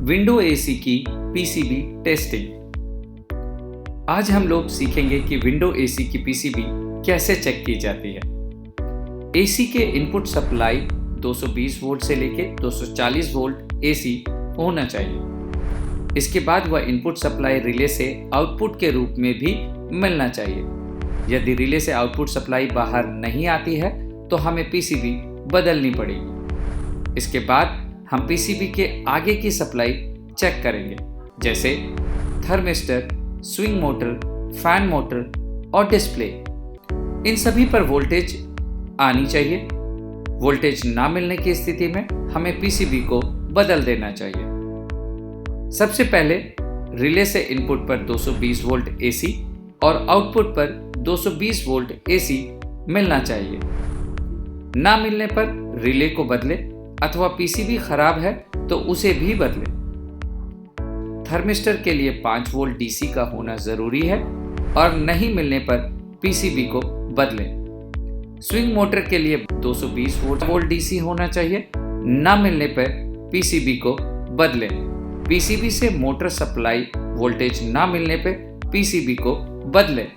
Window AC की PCB testing. आज हम लोग सीखेंगे कि विंडो एसी की पीसीबी कैसे चेक की जाती है। एसी के इनपुट सप्लाई 220 वोल्ट से लेके 240 वोल्ट एसी होना चाहिए। इसके बाद वह इनपुट सप्लाई रिले से आउटपुट के रूप में भी मिलना चाहिए। यदि रिले से आउटपुट सप्लाई बाहर नहीं आती है तो हमें पीसीबी बदलनी पड़ेगी। इसके बाद हम पीसीबी के आगे की सप्लाई चेक करेंगे, जैसे thermistor, swing motor, fan motor और डिस्प्ले। इन सभी पर वोल्टेज आनी चाहिए। वोल्टेज ना मिलने की स्थिति में हमें पीसीबी को बदल देना चाहिए। सबसे पहले रिले से इनपुट पर 220 वोल्ट एसी और आउटपुट पर 220 वोल्ट एसी मिलना चाहिए। ना मिलने पर रिले को बदले अथवा पीसीबी खराब है तो उसे भी बदले। थर्मिस्टर के लिए 5 वोल्ट डीसी का होना जरूरी है और नहीं मिलने पर पीसीबी को बदलें। स्विंग मोटर के लिए 220 वोल्ट डीसी होना चाहिए। ना मिलने पर पीसीबी को बदलें। पीसीबी से मोटर सप्लाई वोल्टेज ना मिलने पर पीसीबी को बदलें।